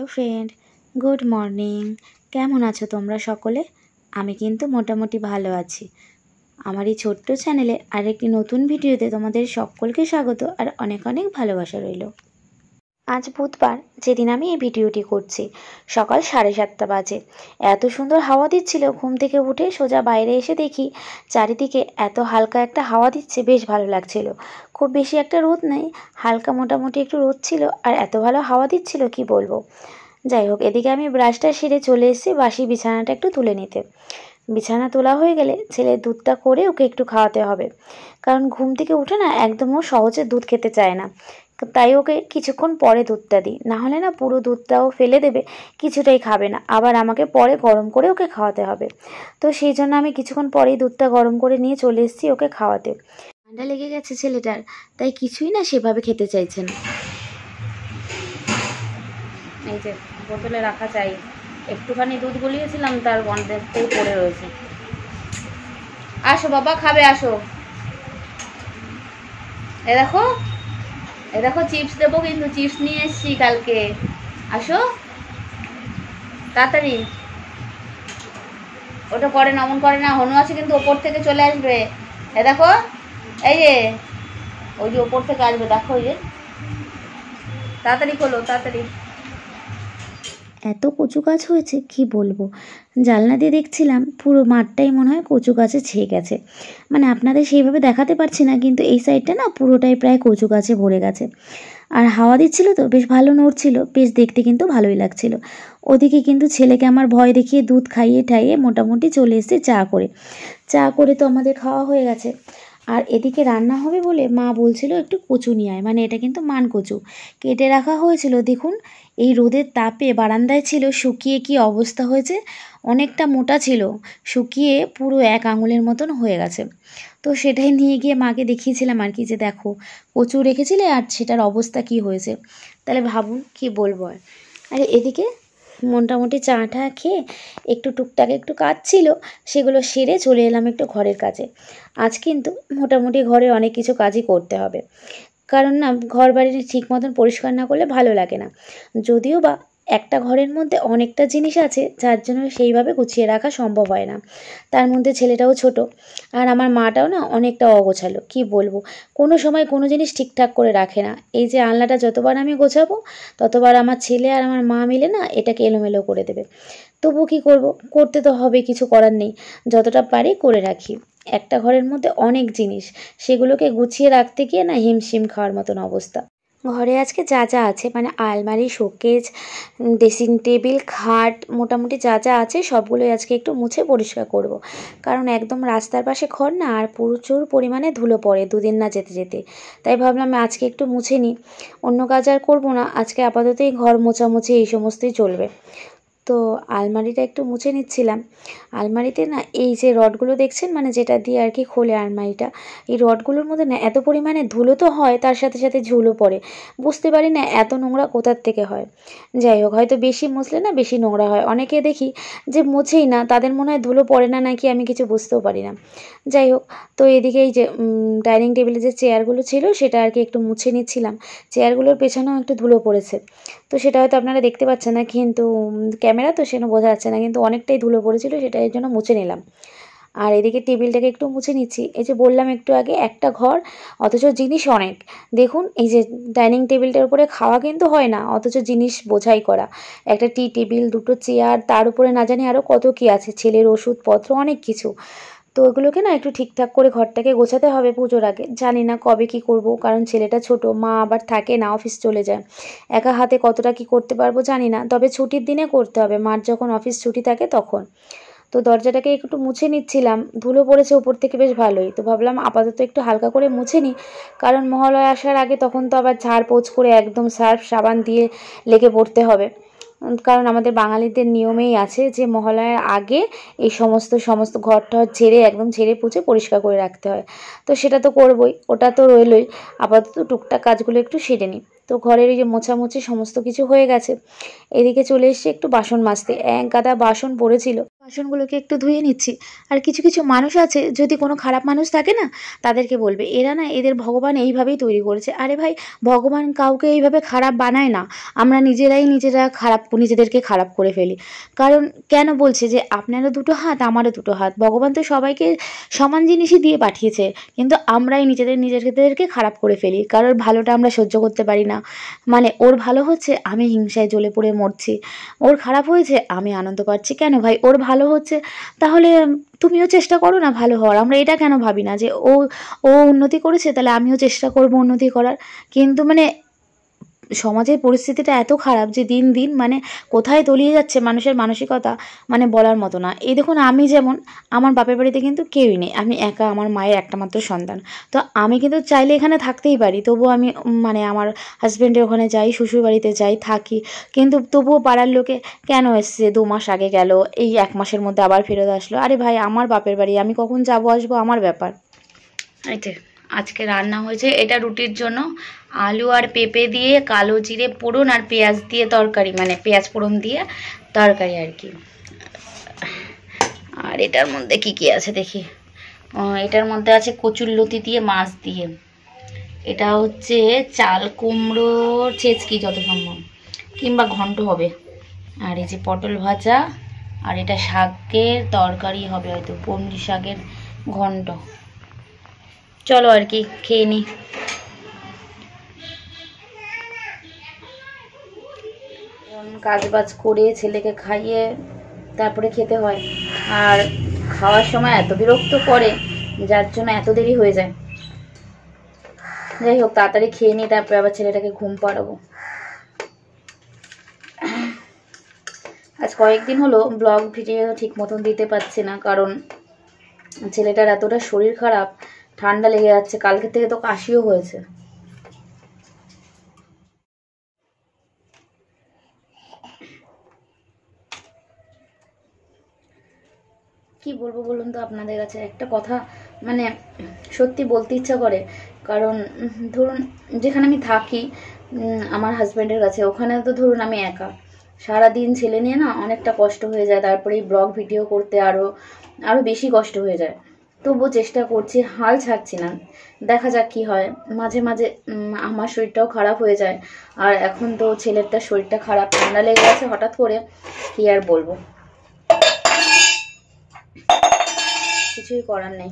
Hello friend, good morning. কেমন আছো তোমরা সকলে? আমি কিন্তু মোটামুটি ভালো আছি। আমার এই ছোট্ট চ্যানেলে আরেকটি নতুন ভিডিওতে তোমাদের সকলকে স্বাগত আর অনেক অনেক ভালোবাসা রইল। আজ বুধবার, যেদিন আমি এই ভিডিওটি করছি, সকাল 7:30 বাজে। এত সুন্দর হাওয়া দিচ্ছিল, ঘুম থেকে উঠে সোজা বাইরে এসে দেখি চারিদিকে এত হালকা একটা হাওয়া দিচ্ছে, বেশ ভালো লাগছিল। খুব বেশি একটা রোদ নেই, হালকা মোটামুটি একটু রোদ ছিল, আর এত ভালো হাওয়া দিচ্ছিল কি বলবো। যাই হোক, এদিকে আমি ব্রাশটা সেরে চলে এসেছি বাসি বিছানাটা একটু তুলে নিতে। বিছানা তোলা হয়ে গেলে ছেলের দুধটা করে ওকে একটু খাওয়াতে হবে, কারণ ঘুম থেকে উঠে না একদমও সহজে দুধ খেতে চায় না। তাই ওকে কিছুক্ষণ পরে দুধটা দিই, না হলে না পুরো দুধটাও ফেলে দেবে, কিছুটাই খাবে না, আবার আমাকে পরে গরম করে ওকে খাওয়াতে হবে। তো সেই জন্য আমি কিছুক্ষণ পরেই দুধটা গরম করে নিয়ে চলে এসেছি ওকে খাওয়াতে। ঠান্ডা লেগে গেছে ছেলেটার, তাই কিছুই না সেভাবে খেতে চাইছে না। এই যে বোতলে রাখা চাই, একটুখানি দুধ গলিয়েছিলাম, তার বন্ধেতেই পড়ে রয়েছে। আসো বাবা, খাবে আসো। এ দেখো চিপস দেবো, কিন্তু চিপস নিয়ে এসছি কালকে। আসো তাড়াতাড়ি। ওটা করে না, অমন করে না, হনু আছে কিন্তু ওপর থেকে চলে আসবে। এ দেখো, এই যে ওই যে ওপর থেকে আসবে, দেখো ওই যে, তাড়াতাড়ি খোলো তাড়াতাড়ি। এত কচু গাছ হয়েছে কি বলবো, জানলা দিয়ে দেখছিলাম পুরো মাঠটাই মনে হয় কচু গাছে ছেয়ে গেছে। মানে আপনাদের সেইভাবে দেখাতে পারছি না, কিন্তু এই সাইডটা না পুরোটাই প্রায় কচু গাছে ভরে গেছে। আর হাওয়া দিচ্ছিল তো বেশ ভালো নড়ছিল, বেশ দেখতে কিন্তু ভালোই লাগছিল। ওদিকে কিন্তু ছেলেকে আমার ভয় দেখিয়ে দুধ খাইয়ে ঠাইয়ে মোটামুটি চলে এসেছে চা করে তো আমাদের খাওয়া হয়ে গেছে। আর এদিকে রান্না হবে বলে মা বলছিল একটু কচু নিয়ে আয়, মানে এটা কিন্তু মান কচু কেটে রাখা হয়েছিল। দেখুন এই রোদের তাপে বারান্দায় ছিল, শুকিয়ে কি অবস্থা হয়েছে, অনেকটা মোটা ছিল, শুকিয়ে পুরো 1 আঙুলের মতন হয়ে গেছে। তো সেটাই নিয়ে গিয়ে মাকে দেখিয়েছিলাম আর কি, যে দেখো কচু রেখেছিলে আর সেটার অবস্থা কি হয়েছে। তাহলে ভাবুন কি বলবো। আর এদিকে মোটামুটি চাটা খেয়ে একটু টুকটাক একটু কাজ ছিল, সেগুলো সেরে চলে এলাম একটু ঘরের কাজে। আজ কিন্তু মোটামুটি ঘরের অনেক কিছু কাজই করতে হবে, কারণ না ঘর বাড়ি ঠিক মতন পরিষ্কার না করলে ভালো লাগে না। যদিও বা একটা ঘরের মধ্যে অনেকটা জিনিস আছে, যার জন্য সেইভাবে গুছিয়ে রাখা সম্ভব হয় না। তার মধ্যে ছেলেটাও ছোট, আর আমার মাটাও না অনেকটা অগোছালো, কি বলবো, কোনো সময় কোনো জিনিস ঠিকঠাক করে রাখে না। এই যে আলনাটা যতবার আমি গোছাবো, ততবার আমার ছেলে আর আমার মা মিলে না এটাকে এলোমেলো করে দেবে। তবু কি করব, করতে তো হবে, কিছু করার নেই, যতটা পারি করে রাখি। একটা ঘরের মধ্যে অনেক জিনিস, সেগুলোকে গুছিয়ে রাখতে গিয়ে না হিমশিম খাওয়ার মতন অবস্থা। ঘরে আজকে যা যা আছে, মানে আলমারি, শোকেস, ড্রেসিং টেবিল, খাট, মোটামুটি যা যা আছে সবগুলোই আজকে একটু মুছে পরিষ্কার করব। কারণ একদম রাস্তার পাশে ঘর না, আর প্রচুর পরিমাণে ধুলো পড়ে দুদিন না যেতে যেতে। তাই ভাবলাম আজকে একটু মুছে নিই, অন্য কাজ আর করবো না, আজকে আপাতত এই ঘর মোছামুছি এই সমস্তই চলবে। তো আলমারিটা একটু মুছে নিচ্ছিলাম। আলমারিতে না এই যে রডগুলো দেখছেন, মানে যেটা দিয়ে আর কি খোলে আলমারিটা, এই রডগুলোর মধ্যে না এত পরিমাণে ধুলো তো হয়, তার সাথে সাথে ঝুলও পড়ে। বুঝতে পারি না এত নোংরা কোথার থেকে হয়। যাই হোক, হয়তো বেশি মুছলে না বেশি নোংরা হয়। অনেকে দেখি যে মুছেই না, তাদের মনে হয় ধুলো পড়ে না নাকি, আমি কিছু বুঝতেও পারি না। যাই হোক, তো এদিকে এই যে ডাইনিং টেবিলে যে চেয়ারগুলো ছিল সেটা আর কি একটু মুছে নিচ্ছিলাম। চেয়ারগুলোর পেছনেও একটু ধুলো পড়েছে, তো সেটা হয়তো আপনারা দেখতে পাচ্ছেন না, কিন্তু ক্যামেরা তো সেটা বোঝা যাচ্ছে না, কিন্তু অনেকটাই ধুলো পড়েছিল, সেটা এর জন্য মুছে নিলাম। আর এদিকে টেবিলটাকে একটু মুছে নিচ্ছি। এই যে বললাম একটু আগে, একটা ঘর অথচ জিনিস অনেক। দেখুন এই যে ডাইনিং টেবিলটার উপরে খাওয়া কিন্তু হয় না, অথচ জিনিস বোঝাই করা। একটা টি টেবিল, 2টো চেয়ার, তার উপরে না জানি আরও কত কী আছে, ছেলের ওষুধপত্র, অনেক কিছু। তো ওগুলোকে না একটু ঠিকঠাক করে ঘরটাকে গোছাতে হবে পুজোর আগে। জানি না কবে কি করব, কারণ ছেলেটা ছোট, মা আবার থাকে না, অফিস চলে যায়, একা হাতে কতটা কি করতে পারবো জানি না। তবে ছুটির দিনে করতে হবে, মার যখন অফিস ছুটি থাকে তখন। তো দরজাটাকে একটু মুছে নিচ্ছিলাম, ধুলো পড়েছে উপর থেকে বেশ ভালোই, তো ভাবলাম আপাতত একটু হালকা করে মুছে নিই, কারণ মহালয়া আসার আগে তখন তো আবার ঝাড় পোছ করে একদম সার্ফ সাবান দিয়ে লেগে পড়তে হবে। কারণ আমাদের বাঙালিদের নিয়মেই আছে যে মহালয়ার আগে এই সমস্ত ঘর টর ঝেড়ে একদম ঝেড়ে পুছে পরিষ্কার করে রাখতে হয়। তো সেটা তো করবই, ওটা তো রইলই। আপাতত টুকটাক কাজগুলো একটু সেরে নিই। তো ঘরের এই যে মোছামুছি সমস্ত কিছু হয়ে গেছে। এদিকে চলে এসেছি একটু বাসন মাজতে, এক গাদা বাসন পড়েছিল, বাসনগুলোকে একটু ধুয়ে নিচ্ছি। আর কিছু কিছু মানুষ আছে, যদি কোনো খারাপ মানুষ থাকে না, তাদেরকে বলবে এরা না এদের ভগবান এইভাবেই তৈরি করেছে। আরে ভাই, ভগবান কাউকে এইভাবে খারাপ বানায় না, আমরা নিজেরা নিজেদেরকে খারাপ করে ফেলি। কারণ কেন বলছে যে আপনারও দুটো হাত আমারও দুটো হাত, ভগবান তো সবাইকে সমান জিনিসই দিয়ে পাঠিয়েছে, কিন্তু আমরাই নিজেদেরকে খারাপ করে ফেলি। কারোর ভালোটা আমরা সহ্য করতে পারি না, মানে ওর ভালো হচ্ছে আমি হিংসায় জ্বলে পুড়ে মরছি, ওর খারাপ হয়েছে আমি আনন্দ পাচ্ছি। কেন ভাই, ওর ভালো হচ্ছে তাহলে তুমিও চেষ্টা করো না ভালো হওয়ার। আমরা এটা কেন ভাবি না যে ও ও উন্নতি করেছে তাহলে আমিও চেষ্টা করব উন্নতি করার। কিন্তু মানে সমাজের পরিস্থিতিটা এত খারাপ যে দিন দিন মানে কোথায় তলিয়ে যাচ্ছে মানুষের মানসিকতা, মানে বলার মতো না। এই দেখুন, আমি যেমন, আমার বাপের বাড়িতে কিন্তু কেউই নেই, আমি একা, আমার মায়ের একটা মাত্র সন্তান। তো আমি কিন্তু চাইলে এখানে থাকতেই পারি, তবুও আমি মানে আমার হাজব্যান্ডের ওখানে যাই, শ্বশুর বাড়িতে যাই, থাকি। কিন্তু তবুও পাড়ার লোকে কেন এসছে, 2 মাস আগে গেল, এই 1 মাসের মধ্যে আবার ফেরত আসলো। আরে ভাই, আমার বাপের বাড়ি, আমি কখন যাবো আসবো আমার ব্যাপার। এই যে আজকে রান্না হয়েছে, এটা রুটির জন্য আলু আর পেঁপে দিয়ে কালো জিরে ফোড়ন আর পেঁয়াজ দিয়ে তরকারি, মানে পেঁয়াজ ফোড়ন দিয়ে তরকারি আর কি। আর এটার মধ্যে কি কি আছে দেখি। এটার মধ্যে আছে কচুরলতি দিয়ে মাছ দিয়ে, এটা হচ্ছে চাল কুমড়োর ছেচকি যত সম্ভব, কিংবা ঘন্ট হবে। আর এই যে পটল ভাজা, আর এটা শাকের তরকারি হবে, হয়তো পমরি শাকের ঘন্ট। চলো আর কি খেয়ে নি। কাজ বাজ করে ছেলেকে খাইয়ে তারপরে খেতে হয়, আর খাওয়ার সময় এত বিরক্ত করে যার জন্য এত দেরি হয়ে যায়। যাই হোক, তাড়াতাড়ি খেয়ে নিই, তারপরে আবার ছেলেটাকে ঘুম পাড়াবো। আজ কয়েকদিন হলো ব্লগ ভিডিও ঠিক মতন দিতে পারছি না, কারণ ছেলেটার এতটা শরীর খারাপ, ঠান্ডা লেগে যাচ্ছে, কালকে থেকে তো কাশিও হয়েছে। কি বলবো বলুন তো আপনাদের কাছে একটা কথা, মানে সত্যি বলতে ইচ্ছা করে। কারণ ধরুন যেখানে আমি থাকি আমার হাজব্যান্ডের কাছে, ওখানে তো ধরুন আমি একা, সারাদিন ছেলে নিয়ে না অনেকটা কষ্ট হয়ে যায়, তারপরে এই ব্লগ ভিডিও করতে আরও বেশি কষ্ট হয়ে যায়। তবুও চেষ্টা করছি, হাল ছাড়ছি না, দেখা যাক কি হয়। মাঝে মাঝে আমার শরীরটাও খারাপ হয়ে যায়, আর এখন তো ছেলেটার শরীরটা খারাপ, ঠান্ডা লেগে গেছে হঠাৎ করে, কি আর বলবো, কিছুই করার নেই।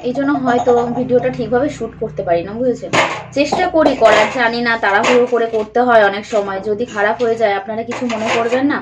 এই জন্য হয়তো ভিডিওটা ঠিকভাবে শ্যুট করতে পারি না, বুঝেছেন। চেষ্টা করি করার, জানি না তাড়াহুড়ো করে করতে হয় অনেক সময়, যদি খারাপ হয়ে যায় আপনারা কিছু মনে করবেন না,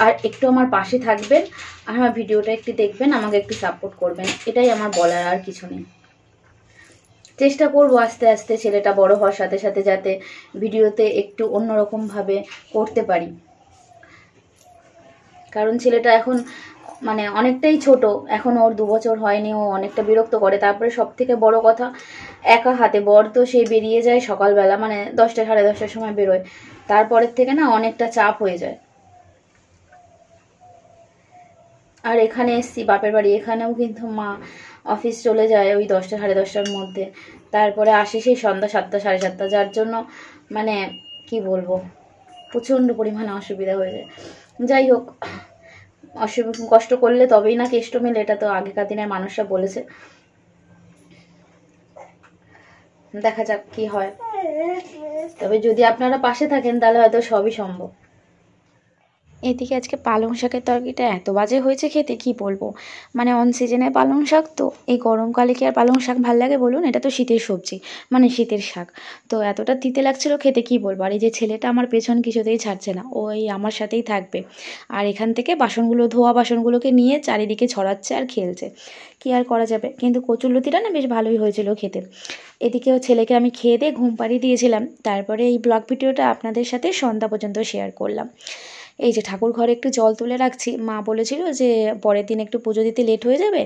আর একটু আমার পাশে থাকবেন, আর আমার ভিডিওটা একটু দেখবেন, আমাকে একটু সাপোর্ট করবেন, এটাই আমার বলার, আর কিছু নেই। চেষ্টা করব আস্তে আস্তে ছেলেটা বড় হওয়ার সাথে সাথে যাতে ভিডিওতে একটু অন্যরকমভাবে করতে পারি। কারণ ছেলেটা এখন মানে অনেকটাই ছোট, এখন ওর 2 বছর হয়নি, ও অনেকটা বিরক্ত করে। তারপরে সব থেকে বড় কথা, একা হাতে, বর তো সে বেরিয়ে যায় সকালবেলা, মানে 10টা সাড়ে 10টার সময় বেরোয়, তারপরের থেকে না অনেকটা চাপ হয়ে যায়। আর এখানে এসছি বাপের বাড়ি, এখানেও কিন্তু মা অফিস চলে যায় ওই 10টা সাড়ে 10টার মধ্যে, তারপরে আসে সেই সন্ধ্যা 7টা সাড়ে 7টা, যার জন্য মানে কি বলবো, প্রচণ্ড পরিমাণে অসুবিধা হয়ে যায়। যাই হোক, কষ্ট করলে তবেই না কেষ্ট মেলে, এটা তো আগেকার দিনের মানুষরা বলেছে। দেখা যাক কি হয়, তবে যদি আপনারা পাশে থাকেন তাহলে হয়তো সবই সম্ভব। এদিকে আজকে পালং শাকের তরকারিটা এত বাজে হয়েছে খেতে, কি বলবো। মানে অন সিজনে পালং শাক, তো এই গরমকালে কি আর পালং শাক ভাল লাগে বলুন, এটা তো শীতের সবজি, মানে শীতের শাক। তো এতটা তিতে লাগছিল খেতে, কি বলবো। আর এই যে ছেলেটা আমার পেছন কিছুতেই ছাড়ছে না, ও এই আমার সাথেই থাকবে, আর এখান থেকে ধোয়া বাসনগুলোকে নিয়ে চারিদিকে ছড়াচ্ছে আর খেলছে, কি আর করা যাবে। কিন্তু কচুরলতিটা না বেশ ভালোই হয়েছিল খেতে। এদিকেও ছেলেকে আমি খেয়ে দিয়ে ঘুম পাড়িয়ে দিয়েছিলাম, তারপরে এই ব্লগ ভিডিওটা আপনাদের সাথে সন্ধ্যা পর্যন্ত শেয়ার করলাম। এই যে ঠাকুর ঘরে একটু জল তুলে রাখছি, মা বলেছিল যে পরের দিন একটু পুজো দিতে লেট হয়ে যাবে,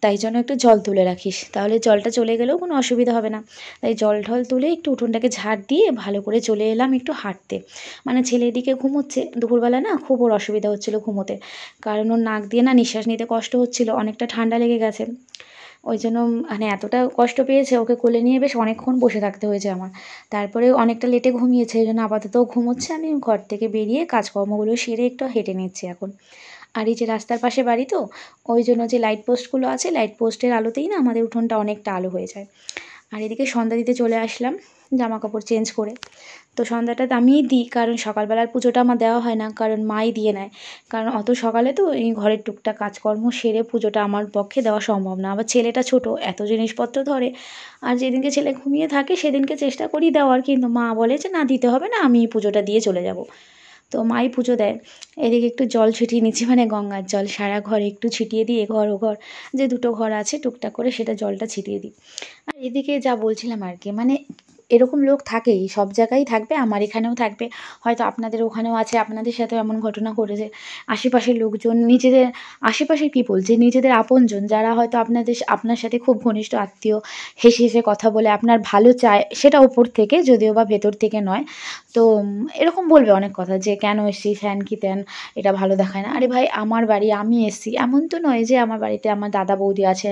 তাই জন্য একটু জল তুলে রাখিস, তাহলে জলটা চলে গেলেও কোনো অসুবিধা হবে না। তাই জল ঢল তুলে একটু উঠোনটাকে ঝাড় দিয়ে ভালো করে চলে এলাম একটু হাঁটতে। মানে ছেলে এদিকে ঘুমোচ্ছে, দুপুরবেলা না খুব ওর অসুবিধা হচ্ছিলো ঘুমোতে, কারণ ওর নাক দিয়ে না নিঃশ্বাস নিতে কষ্ট হচ্ছিলো, অনেকটা ঠান্ডা লেগে গেছে, ওই জন্য মানে এতটা কষ্ট পেয়েছে, ওকে কোলে নিয়ে বেশ অনেকক্ষণ বসে থাকতে হয়েছে আমার। তারপরে অনেকটা লেটে ঘুমিয়েছে, এই জন্য আপাতত ঘুমোচ্ছে, আমি ঘর থেকে বেরিয়ে কাজকর্মগুলো সেরে একটু হেঁটে নিচ্ছি এখন। আর এই যে রাস্তার পাশে বাড়ি তো, ওই জন্য যে লাইট পোস্টগুলো আছে, লাইট পোস্টের আলোতেই না আমাদের উঠোনটা অনেকটা আলো হয়ে যায়। আর এদিকে সন্ধ্যা দিতে চলে আসলাম জামা কাপড় চেঞ্জ করে। তো সন্ধ্যাটা আমিই দিই, কারণ সকালবেলার পুজোটা আমার দেওয়া হয় না, কারণ মাই দিয়ে নেয়। কারণ অত সকালে তো এই ঘরের টুকটাক কাজকর্ম সেরে পুজোটা আমার পক্ষে দেওয়া সম্ভব না। আবার ছেলেটা ছোট, এত জিনিসপত্র ধরে। আর যেদিনকে ছেলে ঘুমিয়ে থাকে সেদিনকে চেষ্টা করি দেওয়ার, কিন্তু মা বলে যে না, দিতে হবে না, আমি পুজোটা দিয়ে চলে যাব। তো মাই পুজো দেয়। এদিকে একটু জল ছিটিয়ে নিচ্ছি, মানে গঙ্গার জল সারা ঘরে একটু ছিটিয়ে দিই, ঘর ও ঘর যে দুটো ঘর আছে টুকটাক করে সেটা জলটা ছিটিয়ে দিই। আর এদিকে যা বলছিলাম আর কি, মানে এরকম লোক থাকেই, সব জায়গায় থাকবে, আমার এখানেও থাকবে, হয়তো আপনাদের ওখানেও আছে, আপনাদের সাথেও এমন ঘটনা ঘটেছে। আশেপাশের লোকজন, নিজেদের আশেপাশের পিপল, যে নিজেদের আপনজন, যারা হয়তো আপনার সাথে খুব ঘনিষ্ঠ আত্মীয়, হেসে হেসে কথা বলে আপনার ভালো চায়, সেটা ওপর থেকে যদিও বা ভেতর থেকে নয়। তো এরকম বলবে অনেক কথা, যে কেন এসছিস, হ্যান কি তেন, এটা ভালো দেখায় না। আরে ভাই, আমার বাড়ি, আমি এসছি, এমন তো নয় যে আমার বাড়িতে আমার দাদা বৌদি আছে,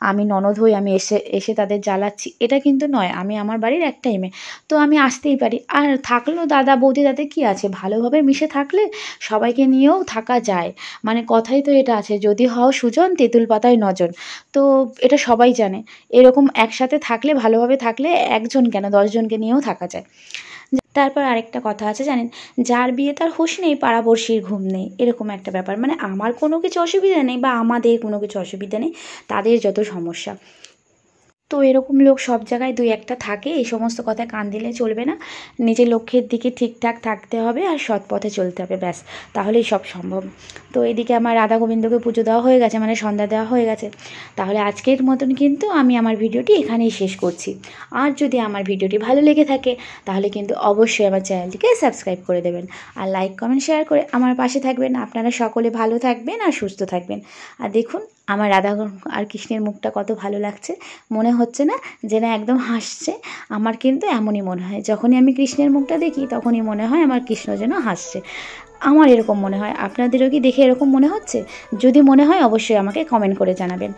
আমি ননদ হই, আমি এসে তাদের জ্বালাচ্ছি, এটা কিন্তু নয়। আমি আমার বাড়ির এক টাইমে, তো আমি আসতেই পারি। আর থাকলেও দাদা বৌদি, তাদের কী আছে, ভালোভাবে মিশে থাকলে সবাইকে নিয়েও থাকা যায়। মানে কথাই তো এটা আছে, যদি হও সুজন, তেঁতুল পাতায় নজন। তো এটা সবাই জানে। এরকম একসাথে থাকলে, ভালোভাবে থাকলে, একজন কেন 10 জনকে নিয়েও থাকা যায়। তারপর আরেকটা কথা আছে জানেন, যার বিয়ে তার হুঁশ নেই, পাড়াপড়শির ঘুম নেই, এরকম একটা ব্যাপার। মানে আমার কোনো কিছু অসুবিধা নেই, বা আমাদের কোনো কিছু অসুবিধা নেই, তাদের যত সমস্যা। তো এরকম লোক সব জায়গায় 2-1টা থাকে, এই সমস্ত কথায় কান দিলে চলবে না। নিজের লক্ষ্যের দিকে ঠিকঠাক থাকতে হবে, আর সৎ পথে চলতে হবে, ব্যাস, তাহলেই সব সম্ভব। তো এদিকে আমার রাধা গোবিন্দকে পুজো দেওয়া হয়ে গেছে, মানে সন্ধ্যা দেওয়া হয়ে গেছে। তাহলে আজকের মতন কিন্তু আমি আমার ভিডিওটি এখানেই শেষ করছি। আর যদি আমার ভিডিওটি ভালো লেগে থাকে, তাহলে কিন্তু অবশ্যই আমার চ্যানেলটিকে সাবস্ক্রাইব করে দেবেন, আর লাইক কমেন্ট শেয়ার করে আমার পাশে থাকবেন। আপনারা সকলে ভালো থাকবেন আর সুস্থ থাকবেন। আর দেখুন আমার রাধা আর কৃষ্ণের মুখটা কত ভালো লাগছে, মনে হচ্ছে না যে না একদম হাসছে? আমার কিন্তু এমনই মনে হয়, যখনই আমি কৃষ্ণের মুখটা দেখি তখনই মনে হয় আমার কৃষ্ণ যেন হাসছে। আমার এরকম মনে হয়। আপনাদেরও কি দেখে এরকম মনে হচ্ছে? যদি মনে হয় অবশ্যই আমাকে কমেন্ট করে জানাবেন।